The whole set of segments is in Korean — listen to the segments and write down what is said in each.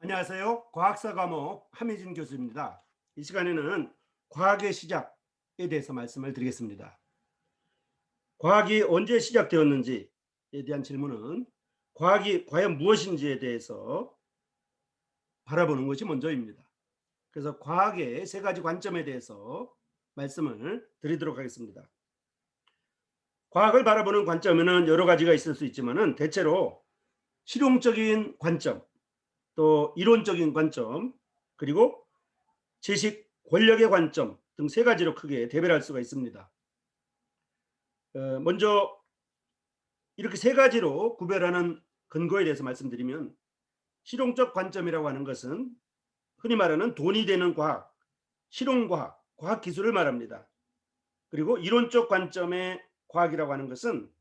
안녕하세요. 과학사 과목 함희진 교수입니다. 이 시간에는 과학의 시작에 대해서 말씀을 드리겠습니다. 과학이 언제 시작되었는지에 대한 질문은 과학이 과연 무엇인지에 대해서 바라보는 것이 먼저입니다. 그래서 과학의 세 가지 관점에 대해서 말씀을 드리도록 하겠습니다. 과학을 바라보는 관점에는 여러 가지가 있을 수 있지만은 대체로 실용적인 관점, 또 이론적인 관점, 그리고 지식, 권력의 관점 등 세 가지로 크게 대별할 수가 있습니다. 먼저 이렇게 세 가지로 구별하는 근거에 대해서 말씀드리면, 실용적 관점이라고 하는 것은 흔히 말하는 돈이 되는 과학, 실용과학, 과학기술을 말합니다. 그리고 이론적 관점의 과학이라고 하는 것은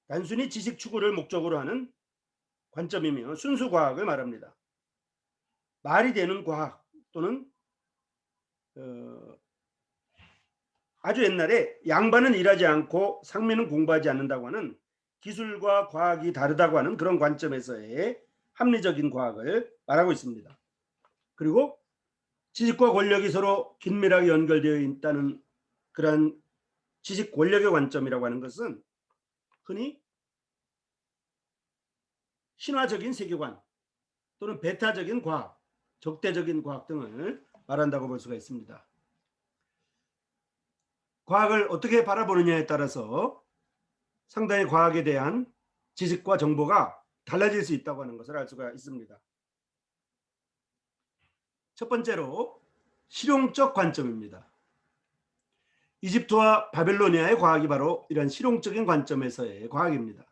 단순히 지식 추구를 목적으로 하는 관점이며 순수과학을 말합니다. 말이 되는 과학 또는 아주 옛날에 양반은 일하지 않고 상민은 공부하지 않는다고 하는 기술과 과학이 다르다고 하는 그런 관점에서의 합리적인 과학을 말하고 있습니다. 그리고 지식과 권력이 서로 긴밀하게 연결되어 있다는 그런 지식 권력의 관점이라고 하는 것은 흔히 신화적인 세계관 또는 배타적인 과학, 적대적인 과학 등을 말한다고 볼 수가 있습니다. 과학을 어떻게 바라보느냐에 따라서 상당히 과학에 대한 지식과 정보가 달라질 수 있다고 하는 것을 알 수가 있습니다. 첫 번째로 실용적 관점입니다. 이집트와 바벨로니아의 과학이 바로 이런 실용적인 관점에서의 과학입니다.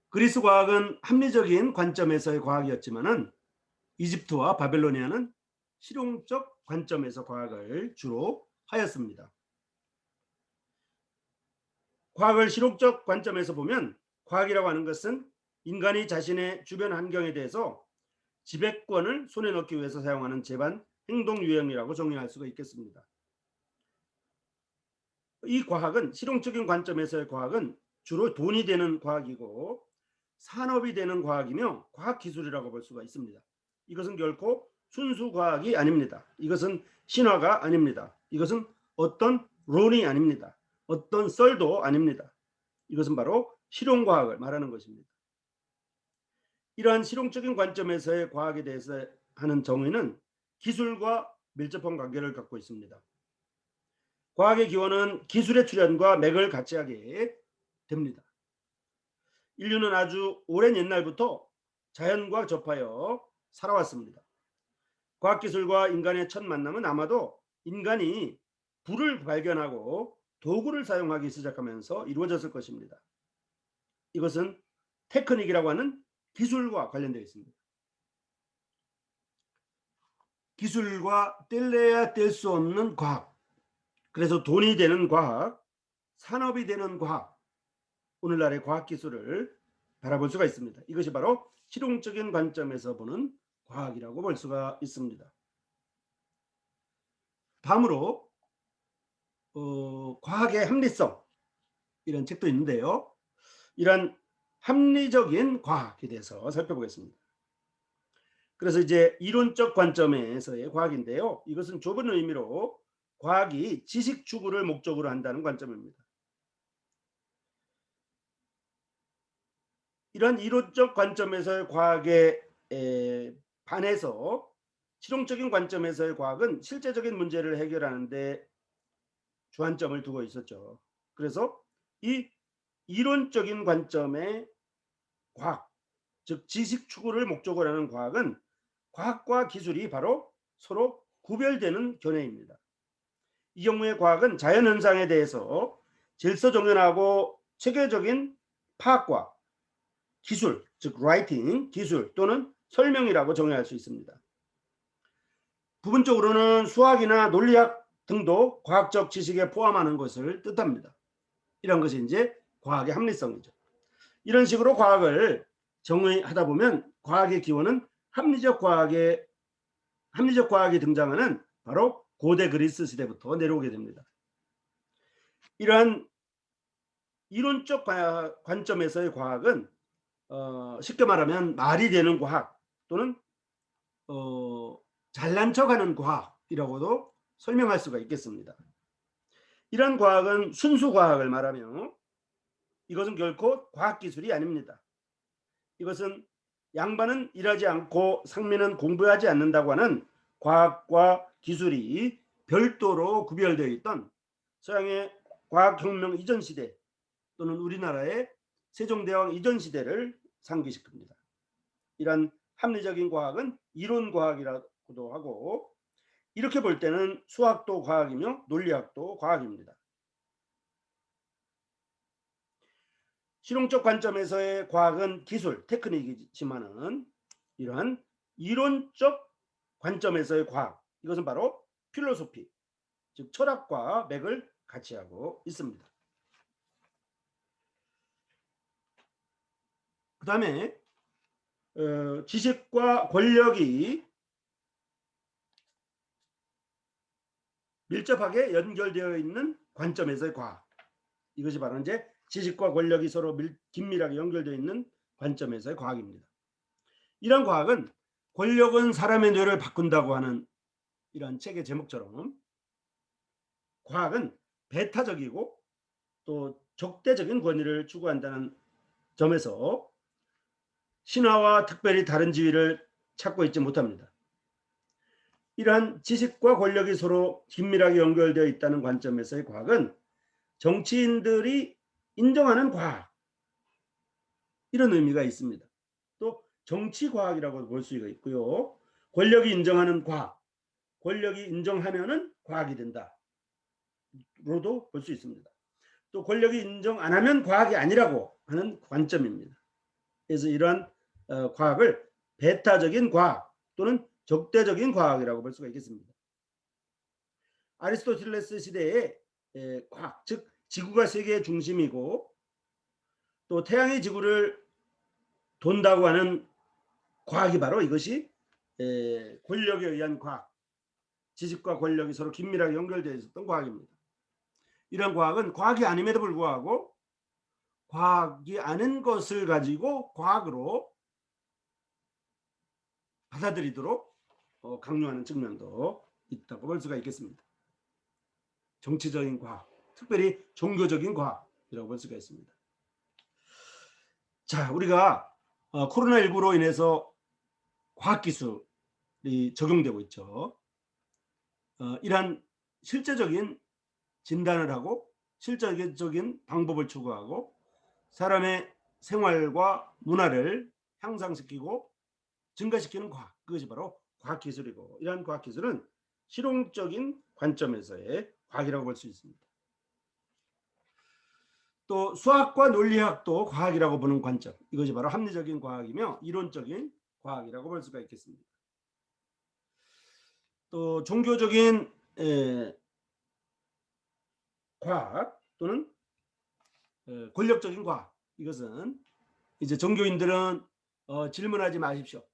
그리스 과학은 합리적인 관점에서의 과학이었지만은 이집트와 바벨로니아는 실용적 관점에서 과학을 주로 하였습니다. 과학을 실용적 관점에서 보면 과학이라고 하는 것은 인간이 자신의 주변 환경에 대해서 지배권을 손에 넣기 위해서 사용하는 제반 행동 유형이라고 정의할 수가 있겠습니다. 이 과학은 실용적인 관점에서의 과학은 주로 돈이 되는 과학이고 산업이 되는 과학이며 과학기술이라고 볼 수가 있습니다. 이것은 결코 순수 과학이 아닙니다. 이것은 신화가 아닙니다. 이것은 어떤 론이 아닙니다. 어떤 썰도 아닙니다. 이것은 바로 실용과학을 말하는 것입니다. 이러한 실용적인 관점에서의 과학에 대해서 하는 정의는 기술과 밀접한 관계를 갖고 있습니다. 과학의 기원은 기술의 출현과 맥을 같이 하게 됩니다. 인류는 아주 오랜 옛날부터 자연과 접하여 살아왔습니다. 과학기술과 인간의 첫 만남은 아마도 인간이 불을 발견하고 도구를 사용하기 시작하면서 이루어졌을 것입니다. 이것은 테크닉이라고 하는 기술과 관련되어 있습니다. 기술과 뗄래야 뗄 수 없는 과학, 그래서 돈이 되는 과학, 산업이 되는 과학, 오늘날의 과학기술을 바라볼 수가 있습니다. 이것이 바로 실용적인 관점에서 보는 과학이라고 볼 수가 있습니다. 다음으로 과학의 합리성, 이런 책도 있는데요. 이런 합리적인 과학에 대해서 살펴보겠습니다. 그래서 이제 이론적 관점에서의 과학인데요. 이것은 좁은 의미로 과학이 지식 추구를 목적으로 한다는 관점입니다. 이런 이론적 관점에서의 과학에 반해서 실용적인 관점에서의 과학은 실제적인 문제를 해결하는 데 주안점을 두고 있었죠. 그래서 이 이론적인 관점의 과학, 즉 지식 추구를 목적으로 하는 과학은 과학과 기술이 바로 서로 구별되는 견해입니다. 이 경우의 과학은 자연현상에 대해서 질서정연하고 체계적인 파악과 기술, 즉 라이팅, 기술 또는 설명이라고 정의할 수 있습니다. 부분적으로는 수학이나 논리학 등도 과학적 지식에 포함하는 것을 뜻합니다. 이런 것이 이제 과학의 합리성이죠. 이런 식으로 과학을 정의하다 보면 과학의 기원은 합리적 과학이 등장하는 바로 고대 그리스 시대부터 내려오게 됩니다. 이러한 이론적 관점에서의 과학은 쉽게 말하면 말이 되는 과학, 또는 잘난 척하는 과학이라고도 설명할 수가 있겠습니다. 이런 과학은 순수 과학을 말하며 이것은 결코 과학기술이 아닙니다. 이것은 양반은 일하지 않고 상민은 공부하지 않는다고 하는 과학과 기술이 별도로 구별되어 있던 서양의 과학혁명 이전 시대 또는 우리나라의 세종대왕 이전 시대를 상기시킵니다. 이런 합리적인 과학은 이론과학이라고도 하고 이렇게 볼 때는 수학도 과학이며 논리학도 과학입니다. 실용적 관점에서의 과학은 기술, 테크닉이지만은 이러한 이론적 관점에서의 과학, 이것은 바로 필로소피, 즉 철학과 맥을 같이 하고 있습니다. 그 다음에 지식과 권력이 밀접하게 연결되어 있는 관점에서의 과학, 이것이 바로 이제 지식과 권력이 서로 긴밀하게 연결되어 있는 관점에서의 과학입니다. 이런 과학은 권력은 사람의 뇌를 바꾼다고 하는 이런 책의 제목처럼 과학은 배타적이고 또 적대적인 권위를 추구한다는 점에서 신화와 특별히 다른 지위를 찾고 있지 못합니다. 이러한 지식과 권력이 서로 긴밀하게 연결되어 있다는 관점에서의 과학은 정치인들이 인정하는 과학, 이런 의미가 있습니다. 또 정치과학이라고 볼 수가 있고요. 권력이 인정하는 과학, 권력이 인정하면은 과학이 된다 로도 볼 수 있습니다. 또 권력이 인정 안 하면 과학이 아니라고 하는 관점입니다. 그래서 이러한 과학을 배타적인 과학 또는 적대적인 과학이라고 볼 수가 있겠습니다. 아리스토텔레스 시대의 과학, 즉 지구가 세계의 중심이고 또 태양이 지구를 돈다고 하는 과학이 바로 이것이 권력에 의한 과학, 지식과 권력이 서로 긴밀하게 연결되어 있었던 과학입니다. 이런 과학은 과학이 아님에도 불구하고 과학이 아닌 것을 가지고 과학으로 받아들이도록 강요하는 측면도 있다고 볼 수가 있겠습니다. 정치적인 과학, 특별히 종교적인 과학이라고 볼 수가 있습니다. 자, 우리가 코로나19로 인해서 과학기술이 적용되고 있죠. 이러한 실제적인 진단을 하고 실제적인 방법을 추구하고 사람의 생활과 문화를 향상시키고 증가시키는 과학, 그것이 바로 과학기술이고 이러한 과학기술은 실용적인 관점에서의 과학이라고 볼 수 있습니다. 또 수학과 논리학도 과학이라고 보는 관점, 이것이 바로 합리적인 과학이며 이론적인 과학이라고 볼 수가 있겠습니다. 또 종교적인 과학 또는 권력적인 과학, 이것은 이제 종교인들은 질문하지 마십시오.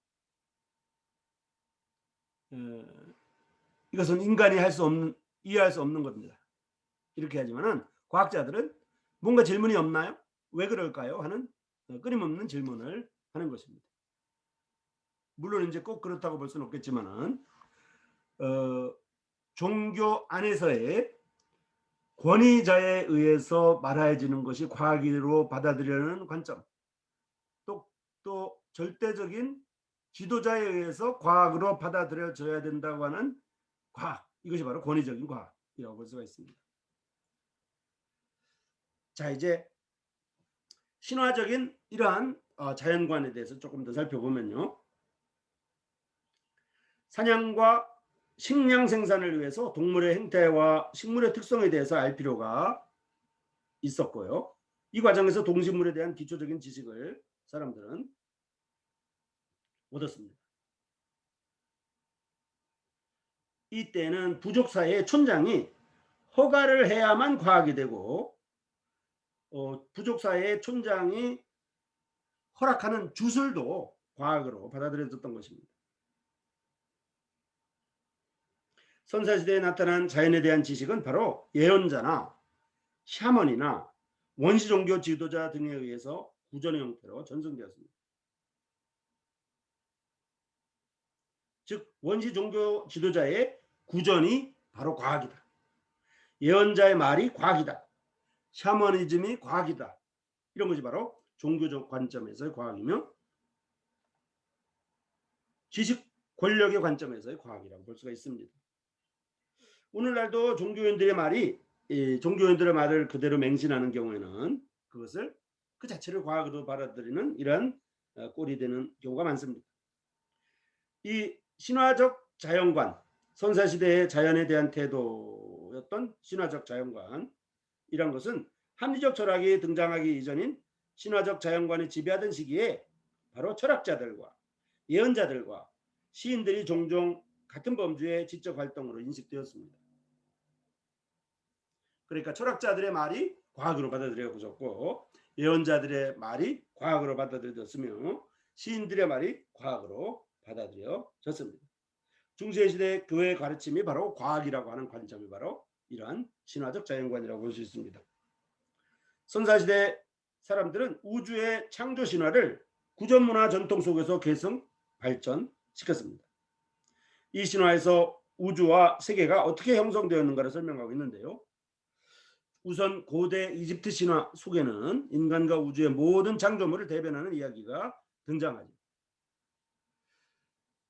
이것은 인간이 할 수 없는, 이해할 수 없는 겁니다. 이렇게 하지만은 과학자들은 뭔가 질문이 없나요? 왜 그럴까요? 하는 끊임없는 질문을 하는 것입니다. 물론 이제 꼭 그렇다고 볼 수는 없겠지만은 종교 안에서의 권위자에 의해서 말해지는 것이 과학으로 받아들이려는 관점, 또 절대적인 지도자에 의해서 과학으로 받아들여져야 된다고 하는 과학, 이것이 바로 권위적인 과학이라고 볼 수가 있습니다. 자, 이제 신화적인 이러한 자연관에 대해서 조금 더 살펴보면요. 사냥과 식량 생산을 위해서 동물의 행태와 식물의 특성에 대해서 알 필요가 있었고요. 이 과정에서 동식물에 대한 기초적인 지식을 사람들은 얻었습니다. 이때는 부족사회의 촌장이 허가를 해야만 과학이 되고 부족사회의 촌장이 허락하는 주술도 과학으로 받아들여졌던 것입니다. 선사시대에 나타난 자연에 대한 지식은 바로 예언자나 샤먼이나 원시종교 지도자 등에 의해서 구전의 형태로 전승되었습니다. 즉 원시 종교 지도자의 구전이 바로 과학이다. 예언자의 말이 과학이다. 샤머니즘이 과학이다. 이런 것이 바로 종교적 관점에서의 과학이며 지식 권력의 관점에서의 과학이라고 볼 수가 있습니다. 오늘날도 종교인들의 말을 그대로 맹신하는 경우에는 그것을 그 자체를 과학으로 받아들이는 이러한 꼴이 되는 경우가 많습니다. 이 신화적 자연관, 선사시대의 자연에 대한 태도였던 신화적 자연관, 이런 것은 합리적 철학이 등장하기 이전인 신화적 자연관이 지배하던 시기에 바로 철학자들과 예언자들과 시인들이 종종 같은 범주의 지적 활동으로 인식되었습니다. 그러니까 철학자들의 말이 과학으로 받아들여졌고 예언자들의 말이 과학으로 받아들여졌으며 시인들의 말이 과학으로 받아들여졌습니다. 중세시대 교회의 가르침이 바로 과학이라고 하는 관점이 바로 이러한 신화적 자연관이라고 볼 수 있습니다. 선사시대 사람들은 우주의 창조 신화를 구전문화 전통 속에서 계승 발전시켰습니다. 이 신화에서 우주와 세계가 어떻게 형성되었는가를 설명하고 있는데요. 우선 고대 이집트 신화 속에는 인간과 우주의 모든 창조물을 대변하는 이야기가 등장하죠.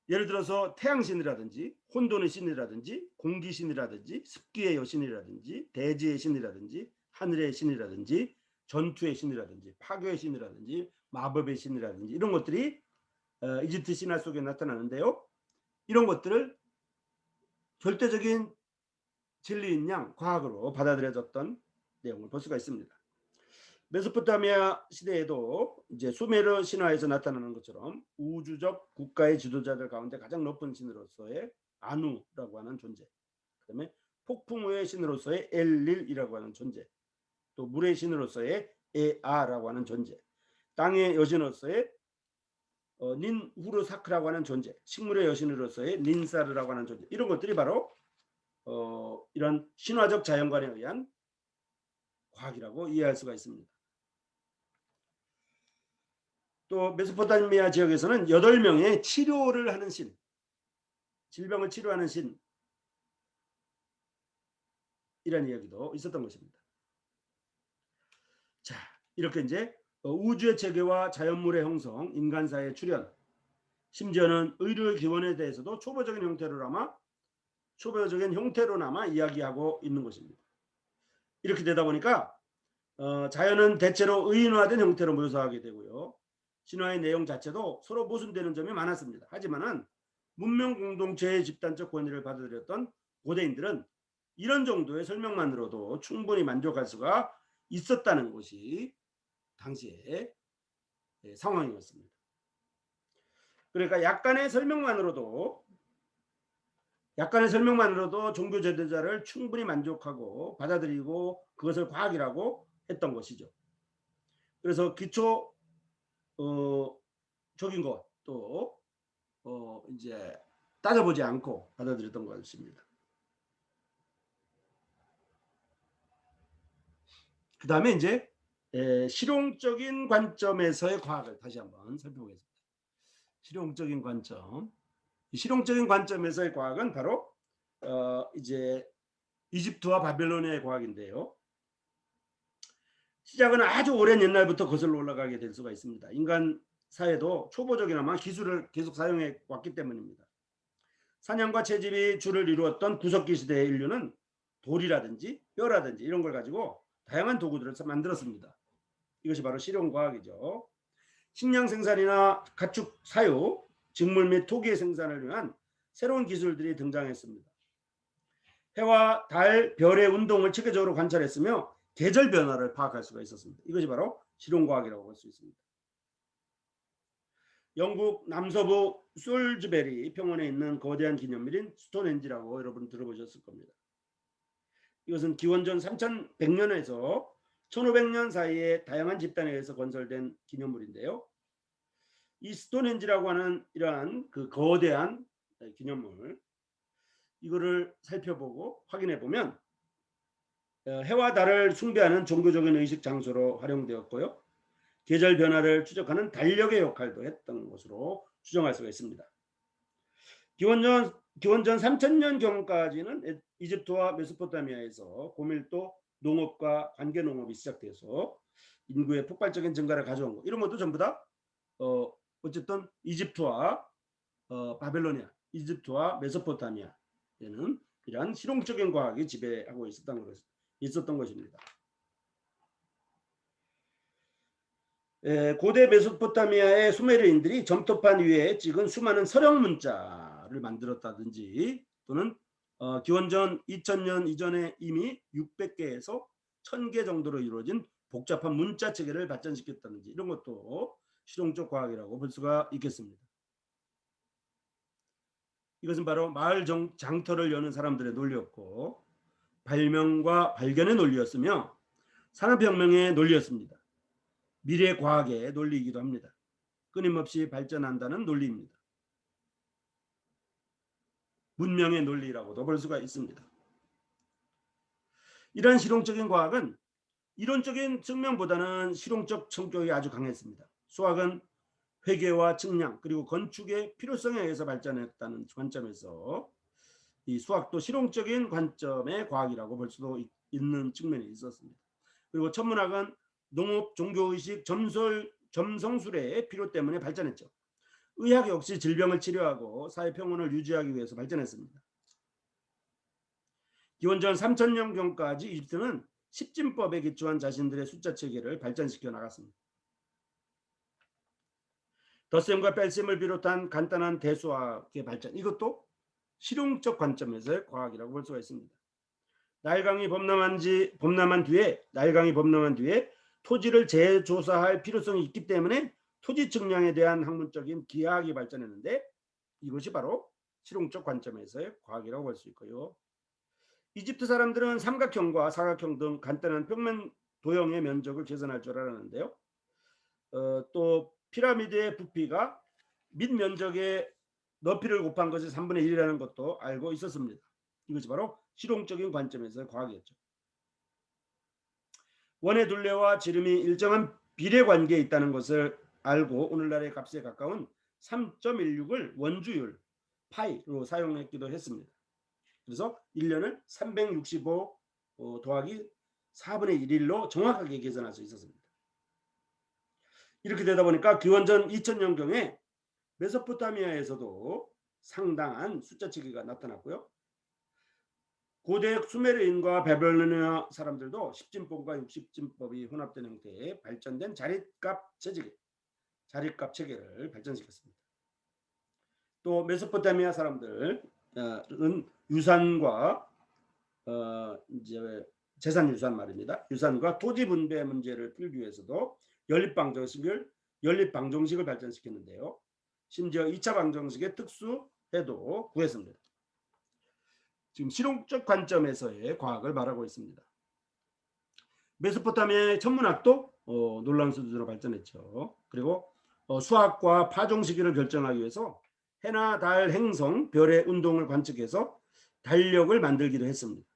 예를 들어서 태양신이라든지 혼돈의 신이라든지 공기신이라든지 습기의 여신이라든지 대지의 신이라든지 하늘의 신이라든지 전투의 신이라든지 파괴의 신이라든지 마법의 신이라든지 이런 것들이 이집트 신화 속에 나타나는데요. 이런 것들을 절대적인 진리인 양 과학으로 받아들여졌던 내용을 볼 수가 있습니다. 메소포타미아 시대에도 이제 수메르 신화에서 나타나는 것처럼 우주적 국가의 지도자들 가운데 가장 높은 신으로서의 아누라고 하는 존재, 그다음에 폭풍우의 신으로서의 엘릴이라고 하는 존재, 또 물의 신으로서의 에아라고 하는 존재, 땅의 여신으로서의 닌후르사크라고 하는 존재, 식물의 여신으로서의 닌사르라고 하는 존재, 이런 것들이 바로 이런 신화적 자연관에 의한 과학이라고 이해할 수가 있습니다. 또 메소포타미아 지역에서는 8명의 치료를 하는 신, 질병을 치료하는 신, 이런 이야기도 있었던 것입니다. 자, 이렇게 이제 우주의 체계와 자연물의 형성, 인간사의 출현, 심지어는 의료의 기원에 대해서도 초보적인 형태로나마 이야기하고 있는 것입니다. 이렇게 되다 보니까 자연은 대체로 의인화된 형태로 묘사하게 되고요. 신화의 내용 자체도 서로 모순되는 점이 많았습니다. 하지만은 문명 공동체의 집단적 권위를 받아들였던 고대인들은 이런 정도의 설명만으로도 충분히 만족할 수가 있었다는 것이 당시의 상황이었습니다. 그러니까 약간의 설명만으로도 종교 지도자를 충분히 만족하고 받아들이고 그것을 과학이라고 했던 것이죠. 그래서 기초적인 것도 이제 따져보지 않고 받아들였던 것입니다. 그 다음에 이제 실용적인 관점에서의 과학을 다시 한번 살펴보겠습니다. 실용적인 관점. 실용적인 관점에서의 과학은 바로 이제 이집트와 바벨로니아의 과학인데요. 시작은 아주 오랜 옛날부터 거슬러 올라가게 될 수가 있습니다. 인간 사회도 초보적이나마 기술을 계속 사용해 왔기 때문입니다. 사냥과 채집이 주를 이루었던 구석기 시대의 인류는 돌이라든지 뼈라든지 이런 걸 가지고 다양한 도구들을 만들었습니다. 이것이 바로 실용과학이죠. 식량 생산이나 가축 사육, 직물 및 토기의 생산을 위한 새로운 기술들이 등장했습니다. 해와 달, 별의 운동을 체계적으로 관찰했으며 계절 변화를 파악할 수가 있었습니다. 이것이 바로 실용과학이라고 볼 수 있습니다. 영국 남서부 솔즈베리 평원에 있는 거대한 기념물인 스톤헨지라고 여러분 들어보셨을 겁니다. 이것은 기원전 3100년에서 1500년 사이에 다양한 집단에 의해서 건설된 기념물인데요. 이 스톤헨지라고 하는 이러한 그 거대한 기념물, 이거를 살펴보고 확인해 보면 해와 달을 숭배하는 종교적인 의식 장소로 활용되었고요. 계절 변화를 추적하는 달력의 역할도 했던 것으로 추정할 수가 있습니다. 기원전 3000년 경까지는 이집트와 메소포타미아에서 고밀도 농업과 관계 농업이 시작돼서 인구의 폭발적인 증가를 가져온 거, 이런 것도 전부 다 어쨌든 이집트와 바벨로니아, 이집트와 메소포타미아에는 이러한 실용적인 과학이 지배하고 있었던 것입니다. 고대 메소포타미아의 수메르인들이 점토판 위에 찍은 수많은 서령 문자를 만들었다든지, 또는 기원전 2000년 이전에 이미 600개에서 1000개 정도로 이루어진 복잡한 문자 체계를 발전시켰다든지, 이런 것도 실용적 과학이라고 볼 수가 있겠습니다. 이것은 바로 마을 장터를 여는 사람들의 논리였고, 발명과 발견의 논리였으며 산업혁명의 논리였습니다. 미래 과학의 논리이기도 합니다. 끊임없이 발전한다는 논리입니다. 문명의 논리라고도 볼 수가 있습니다. 이러한 실용적인 과학은 이론적인 측면보다는 실용적 성격이 아주 강했습니다. 수학은 회계와 측량 그리고 건축의 필요성에 의해서 발전했다는 관점에서 이 수학도 실용적인 관점의 과학이라고 볼 수도 있는 측면이 있었습니다. 그리고 천문학은 농업, 종교의식, 점성술의 필요 때문에 발전했죠. 의학 역시 질병을 치료하고 사회평온을 유지하기 위해서 발전했습니다. 기원전 3000년경까지 이집트는 십진법에 기초한 자신들의 숫자 체계를 발전시켜 나갔습니다. 덧셈과 뺄셈을 비롯한 간단한 대수학의 발전, 이것도 실용적 관점에서의 과학이라고 볼 수가 있습니다. 나일강이 범람한 뒤에 토지를 재조사할 필요성이 있기 때문에 토지 측량에 대한 학문적인 기하학이 발전했는데, 이것이 바로 실용적 관점에서의 과학이라고 볼 수 있고요. 이집트 사람들은 삼각형과 사각형 등 간단한 평면 도형의 면적을 계산할 줄 알았는데요. 또 피라미드의 부피가 밑면적의 높이를 곱한 것이 3분의 1이라는 것도 알고 있었습니다. 이것이 바로 실용적인 관점에서의 과학이었죠. 원의 둘레와 지름이 일정한 비례 관계에 있다는 것을 알고 오늘날의 값에 가까운 3.16을 원주율 파이로 사용했기도 했습니다. 그래서 1년을 365 더하기 4분의 1일로 정확하게 계산할 수 있었습니다. 이렇게 되다 보니까 기원전 2000년경에 메소포타미아에서도 상당한 숫자 체계가 나타났고요. 고대 수메르인과 바벨로니아 사람들도 십진법과 육십진법이 혼합된 형태의 발전된 자릿값 체계를 발전시켰습니다. 또 메소포타미아 사람들은 유산과 이제 재산 유산 말입니다. 유산과 토지 분배 문제를 풀기 위해서도 연립 방정식을 발전시켰는데요. 심지어 2차 방정식의 특수해도 구했습니다. 지금 실용적 관점에서의 과학을 말하고 있습니다. 메소포타미아의 천문학도 놀라운 수준으로 발전했죠. 그리고 수학과 파종 시기를 결정하기 위해서 해나 달 행성 별의 운동을 관측해서 달력을 만들기도 했습니다.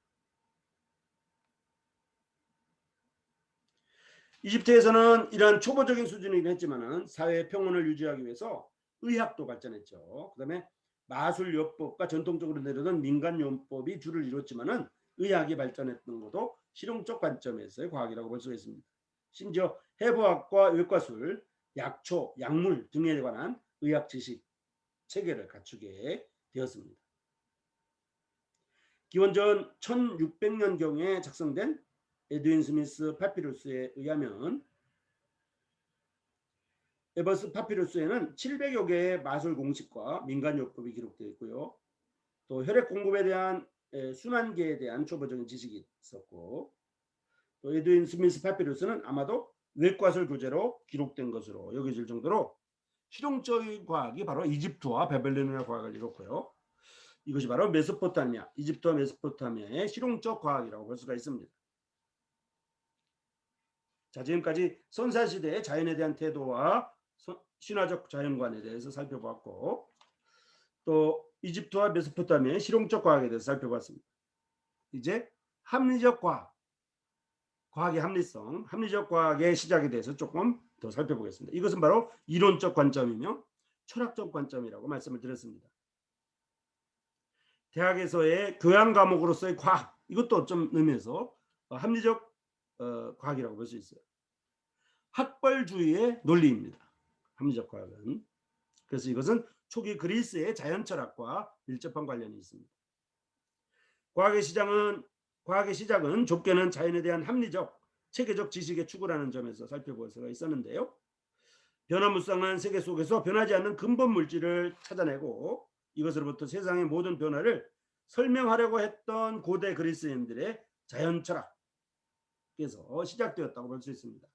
이집트에서는 이러한 초보적인 수준이긴 했지만 사회 평온을 유지하기 위해서 의학도 발전했죠. 그 다음에 마술요법과 전통적으로 내려던 민간요법이 주를 이뤘지만은 의학이 발전했던 것도 실용적 관점에서의 과학이라고 볼 수 있습니다. 심지어 해부학과 외과술, 약초, 약물 등에 관한 의학 지식 체계를 갖추게 되었습니다. 기원전 1600년경에 작성된 에드윈 스미스 파피루스에 의하면 에버스 파피루스에는 700여 개의 마술 공식과 민간요법이 기록되어 있고요. 또 혈액 공급에 대한 순환계에 대한 초보적인 지식이 있었고, 또 에드윈 스미스 파피루스는 아마도 외과술 교재로 기록된 것으로 여겨질 정도로 실용적인 과학이 바로 이집트와 바벨로니아 과학을 이뤘고요. 이것이 바로 이집트와 메소포타미아의 실용적 과학이라고 볼 수가 있습니다. 자, 지금까지 선사시대의 자연에 대한 태도와 신화적 자연관에 대해서 살펴봤고, 또 이집트와 메소포타미아의 실용적 과학에 대해서 살펴봤습니다. 이제 합리적 과학의 합리성, 합리적 과학의 시작에 대해서 조금 더 살펴보겠습니다. 이것은 바로 이론적 관점이며 철학적 관점이라고 말씀을 드렸습니다. 대학에서의 교양 과목으로서의 과학, 이것도 좀 의미에서 합리적 과학이라고 볼 수 있어요. 학벌주의의 논리입니다. 합리적 과학은. 그래서 이것은 초기 그리스의 자연 철학과 밀접한 관련이 있습니다. 과학의 시작은 좁게는 자연에 대한 합리적, 체계적 지식의 추구라는 점에서 살펴볼 수가 있었는데요. 변화무쌍한 세계 속에서 변하지 않는 근본 물질을 찾아내고 이것으로부터 세상의 모든 변화를 설명하려고 했던 고대 그리스인들의 자연 철학에서 시작되었다고 볼 수 있습니다.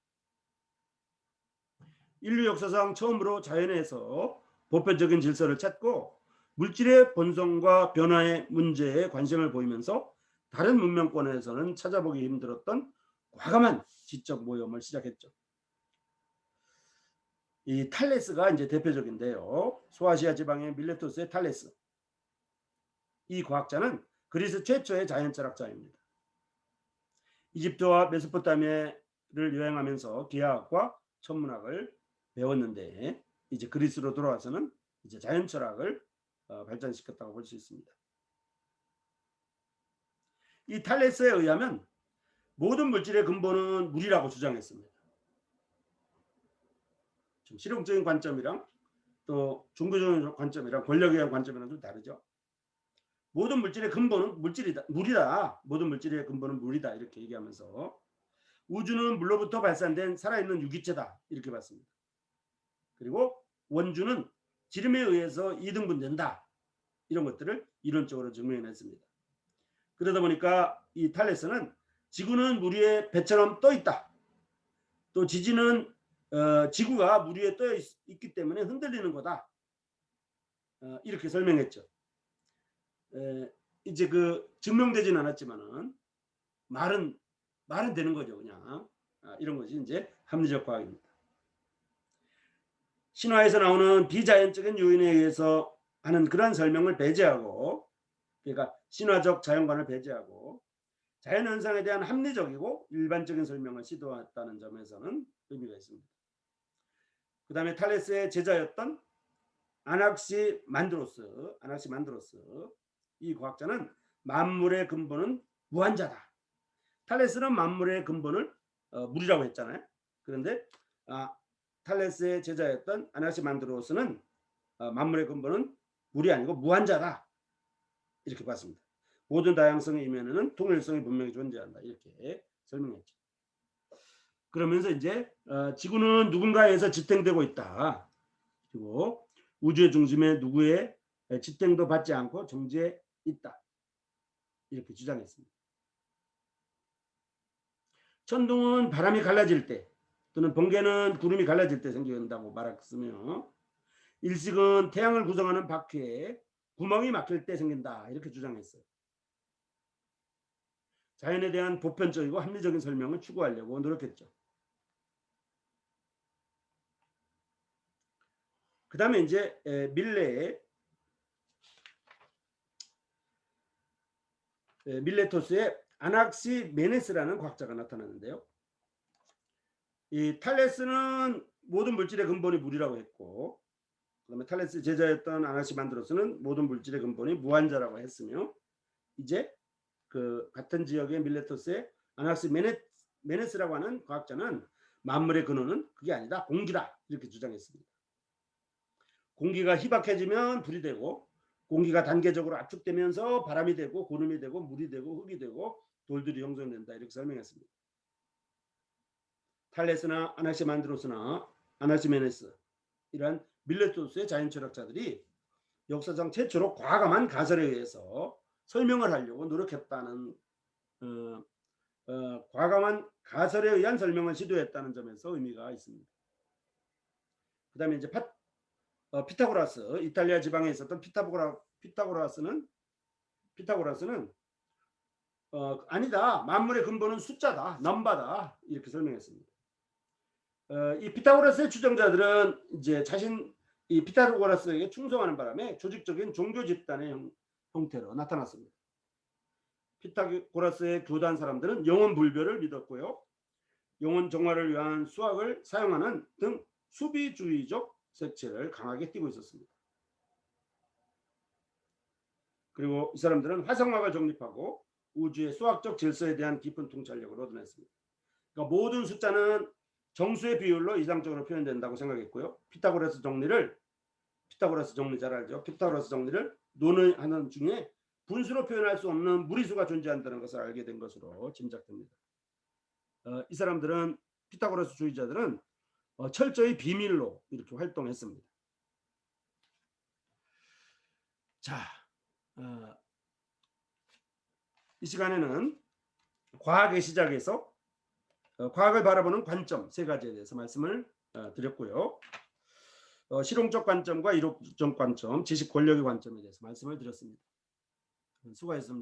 인류 역사상 처음으로 자연에서 보편적인 질서를 찾고 물질의 본성과 변화의 문제에 관심을 보이면서 다른 문명권에서는 찾아보기 힘들었던 과감한 지적 모험을 시작했죠. 이 탈레스가 이제 대표적인데요. 소아시아 지방의 밀레토스의 탈레스. 이 과학자는 그리스 최초의 자연 철학자입니다. 이집트와 메소포타미아를 여행하면서 기하학과 천문학을 배웠는데 이제 그리스로 돌아와서는 이제 자연 철학을 발전시켰다고 볼 수 있습니다. 이 탈레스에 의하면 모든 물질의 근본은 물이라고 주장했습니다. 좀 실용적인 관점이랑 또 종교적인 관점이랑 권력에 대한 관점이랑 좀 다르죠. 모든 물질의 근본은 물이다. 모든 물질의 근본은 물이다. 이렇게 얘기하면서 우주는 물로부터 발산된 살아있는 유기체다. 이렇게 봤습니다. 그리고 원주는 지름에 의해서 이등분된다. 이런 것들을 이론적으로 증명해냈습니다. 그러다 보니까 이 탈레스는 지구는 물 위에 배처럼 떠 있다. 또 지지는 지구가 물 위에 떠 있기 때문에 흔들리는 거다. 이렇게 설명했죠. 이제 그 증명되지는 않았지만은 말은 되는 거죠, 그냥. 이런 것이 이제 합리적 과학입니다. 신화에서 나오는 비자연적인 요인에 의해서 하는 그런 설명을 배제하고, 그러니까 신화적 자연관을 배제하고 자연 현상에 대한 합리적이고 일반적인 설명을 시도했다는 점에서는 의미가 있습니다. 그 다음에 탈레스의 제자였던 아낙시만드로스, 이 과학자는 만물의 근본은 무한자다. 탈레스는 만물의 근본을 물이라고 했잖아요. 그런데 탈레스의 제자였던 아낙시만드로스는 만물의 근본은 물이 아니고 무한자다. 이렇게 봤습니다. 모든 다양성의 이면에는 통일성이 분명히 존재한다. 이렇게 설명했죠. 그러면서 이제 지구는 누군가에서 지탱되고 있다. 그리고 우주의 중심에 누구의 지탱도 받지 않고 정지해 있다. 이렇게 주장했습니다. 천둥은 바람이 갈라질 때 또는 번개는 구름이 갈라질 때 생긴다고 말했으며 일식은 태양을 구성하는 바퀴에 구멍이 막힐 때 생긴다. 이렇게 주장했어요. 자연에 대한 보편적이고 합리적인 설명을 추구하려고 노력했죠. 그 다음에 이제 밀레토스의 아낙시메네스라는 과학자가 나타났는데요. 이 탈레스는 모든 물질의 근본이 물이라고 했고, 그다음에 탈레스 제자였던 아낙시만드로스는 모든 물질의 근본이 무한자라고 했으며, 이제 그 같은 지역의 밀레토스의 아낙시메네스라고 하는 과학자는 만물의 근원은 그게 아니다, 공기다. 이렇게 주장했습니다. 공기가 희박해지면 불이 되고, 공기가 단계적으로 압축되면서 바람이 되고 구름이 되고 물이 되고 흙이 되고 돌들이 형성된다. 이렇게 설명했습니다. 탈레스나 아낙시만드로스나 아낙시메네스, 이러한 밀레토스의 자연 철학자들이 역사상 최초로 과감한 가설에 의해서 설명을 하려고 노력했다는 과감한 가설에 의한 설명을 시도했다는 점에서 의미가 있습니다. 그 다음에 이제 피타고라스, 이탈리아 지방에 있었던 피타고라스는 아니다, 만물의 근본은 숫자다, 넘바다, 이렇게 설명했습니다. 이 피타고라스의 추종자들은 이제 이 피타고라스에게 충성하는 바람에 조직적인 종교 집단의 형태로 나타났습니다. 피타고라스의 교단 사람들은 영원 불변을 믿었고요, 영원 정화를 위한 수학을 사용하는 등 수비주의적 색채를 강하게 띠고 있었습니다. 그리고 이 사람들은 화성학을 정립하고 우주의 수학적 질서에 대한 깊은 통찰력을 얻어냈습니다. 그러니까 모든 숫자는 정수의 비율로 이상적으로 표현된다고 생각했고요. 피타고라스 정리 잘 알죠? 피타고라스 정리를 논의하는 중에 분수로 표현할 수 없는 무리수가 존재한다는 것을 알게 된 것으로 짐작됩니다. 이 사람들은 피타고라스 주의자들은 철저히 비밀로 이렇게 활동했습니다. 자, 이 시간에는 과학의 시작에서 과학을 바라보는 관점 세 가지에 대해서 말씀을 드렸고요. 실용적 관점과 이론적 관점, 지식 권력의 관점에 대해서 말씀을 드렸습니다. 수고하셨습니다.